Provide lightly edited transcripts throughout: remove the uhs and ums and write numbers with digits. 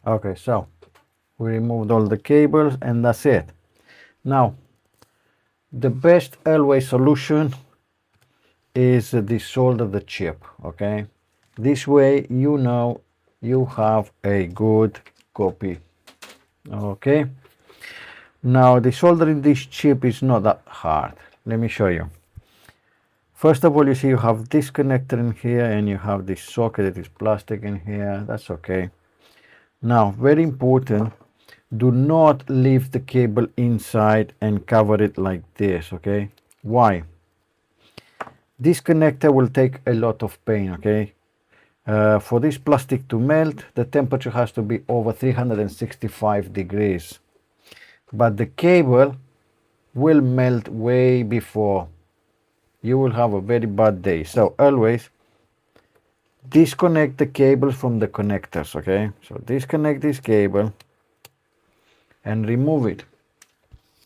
Okay, so we removed all the cables and that's it. Now, the best always solution is desolder the chip, okay? This way you know you have a good copy, okay? Now, desoldering this chip is not that hard. Let me show you. First of all, you see you have this connector in here and you have this socket that is plastic in here. That's okay. Now, very important, do not leave the cable inside and cover it like this, okay? Why? This connector will take a lot of pain, okay? For this plastic to melt, the temperature has to be over 365 degrees. But the cable will melt way before. You will have a very bad day. So always disconnect the cables from the connectors, okay? So disconnect this cable and remove it.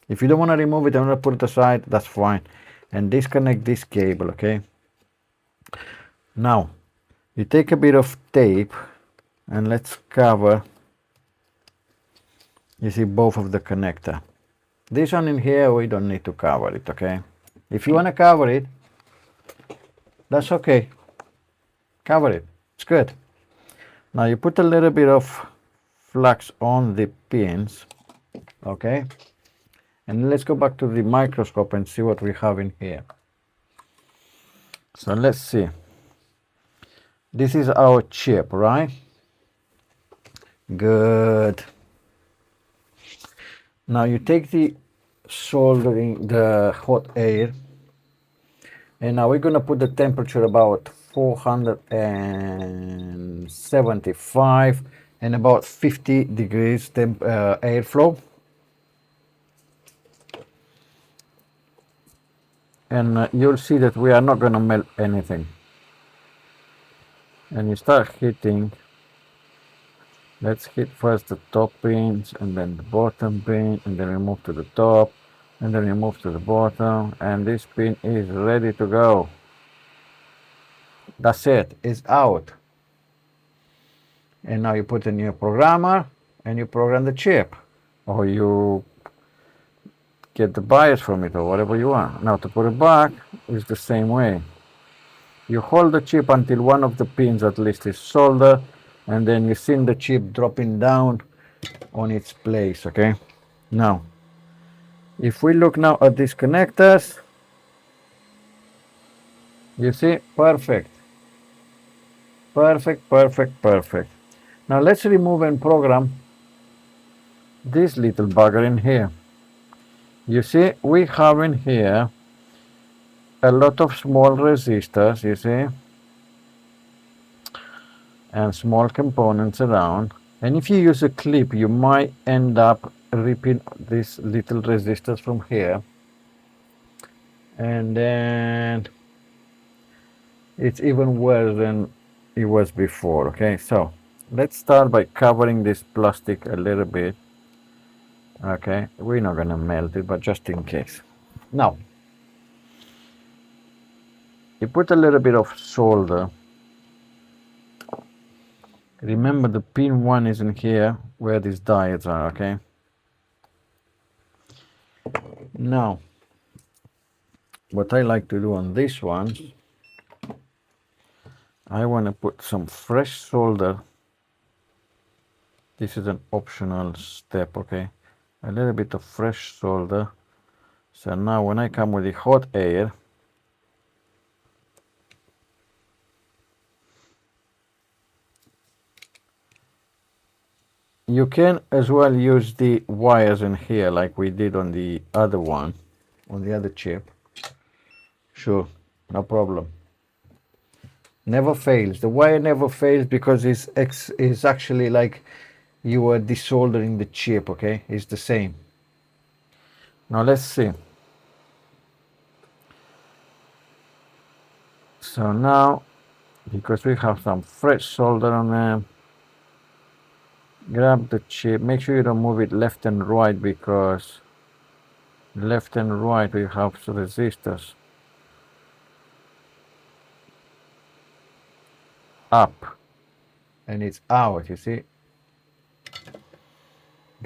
If you don't want to remove it and want to put it aside, that's fine. And disconnect this cable, okay? Now, you take a bit of tape and let's cover, you see, both of the connector. This one in here, we don't need to cover it, okay? If you want to cover it, that's okay. Cover it, it's good. Now you put a little bit of flux on the pins, okay? And let's go back to the microscope and see what we have in here. So let's see. This is our chip, right? Good. Now you take the soldering, the hot air, and now we're gonna put the temperature about 475 and about 50 degrees airflow. And you'll see that we are not gonna melt anything. And you start hitting. Let's hit first the top pins and then the bottom pin and then we move to the top and then we move to the bottom and this pin is ready to go. That's it, it's out. And now you put in your programmer and you program the chip or you get the BIOS from it or whatever you want. Now to put it back is the same way. You hold the chip until one of the pins at least is soldered and then you see the chip dropping down on its place, okay? Now, if we look now at these connectors, you see, perfect. Perfect, perfect, perfect. Now let's remove and program this little bugger in here. You see, we have in here a lot of small resistors, you see, and small components around. And if you use a clip, you might end up ripping these little resistors from here. And then it's even worse than it was before, okay? So let's start by covering this plastic a little bit. Okay, we're not gonna melt it, but just in case. Now, you put a little bit of solder. Remember the pin 1 is in here where these diodes are, okay? Now, what I like to do on this one, I want to put some fresh solder. This is an optional step, okay? A little bit of fresh solder. So now when I come with the hot air, you can as well use the wires in here like we did on the other one, on the other chip. Sure, no problem. Never fails. The wire never fails because it's actually like you are desoldering the chip, okay? It's the same. Now let's see. So now, because we have some fresh solder on them, grab the chip. Make sure you don't move it left and right because left and right we have resistors. Up and it's out, you see?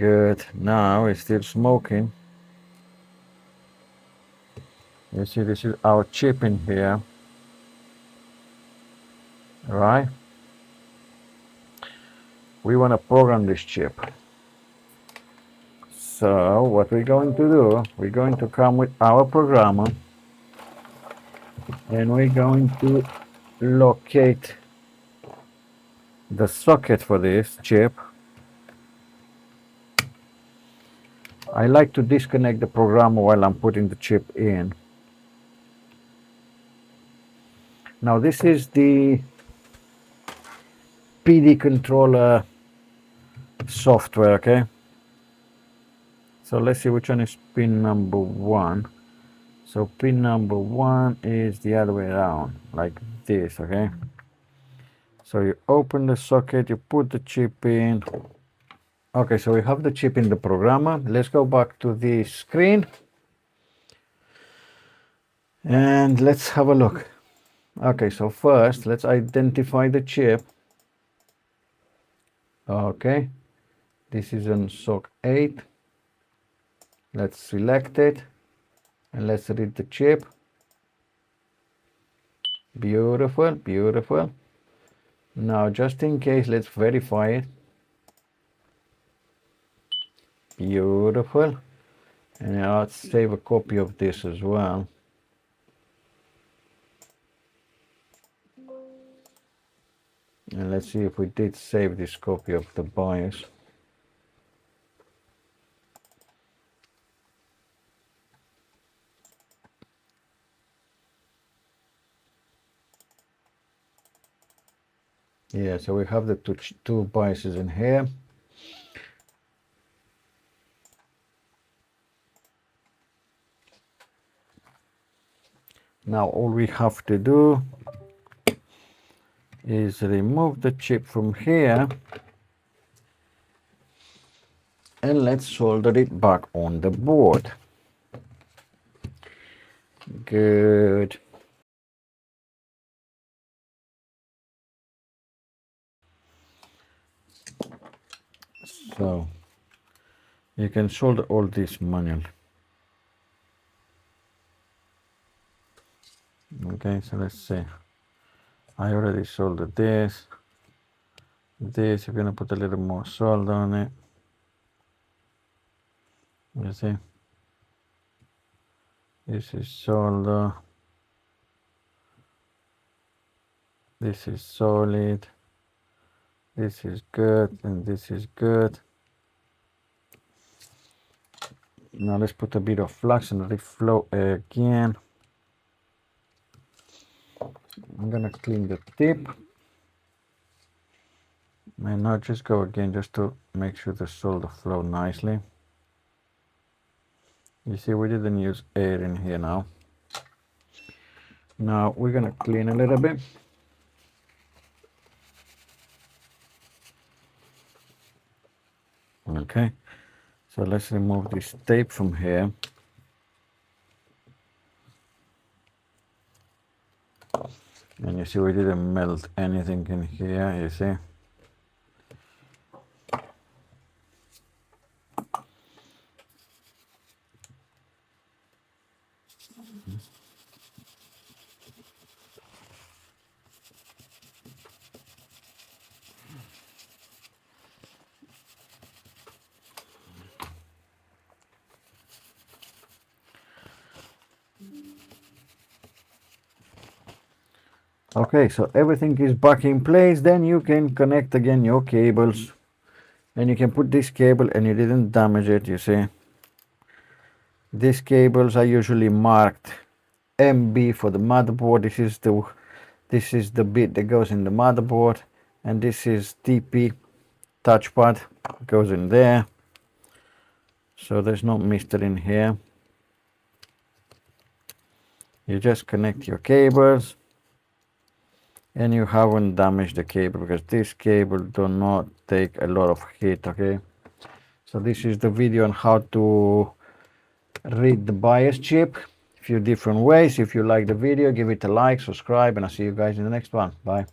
Good. Now it's still smoking. You see, this is our chip in here. Right? We want to program this chip. So what we're going to do, we're going to come with our programmer and we're going to locate the socket for this chip. I like to disconnect the programmer while I'm putting the chip in. Now this is the PD controller software, okay? So let's see which one is pin number 1. So pin number 1 is the other way around, like this, okay? So you open the socket, you put the chip in. Okay, so we have the chip in the programmer. Let's go back to the screen and let's have a look. Okay, so first let's identify the chip. Okay, this is on SOC-8. Let's select it and let's read the chip. Beautiful, beautiful. Now just in case, let's verify it. Beautiful. And now let's save a copy of this as well. And let's see if we did save this copy of the BIOS. Yeah, so we have the two BIOSes in here. Now all we have to do is remove the chip from here and let's solder it back on the board. Good. So you can solder all this manually. Okay, so let's see. I already soldered this. This, you're gonna put a little more solder on it. You see? This is solder. This is solid. This is good, and this is good. Now let's put a bit of flux and reflow again. I'm gonna clean the tip. And now just go again just to make sure the solder flow nicely. You see, we didn't use air in here now. Now we're gonna clean a little bit. Okay, so let's remove this tape from here. And you see, we didn't melt anything in here, you see. Okay, so everything is back in place. Then you can connect again your cables and you can put this cable, and you didn't damage it, you see. These cables are usually marked MB for the motherboard. This is the bit that goes in the motherboard, and this is TP touchpad, goes in there. So there's no mystery in here. You just connect your cables and you haven't damaged the cable, because this cable do not take a lot of heat. Okay, so this is the video on how to read the BIOS chip, a few different ways. If you like the video, give it a like, subscribe, and I'll see you guys in the next one. Bye.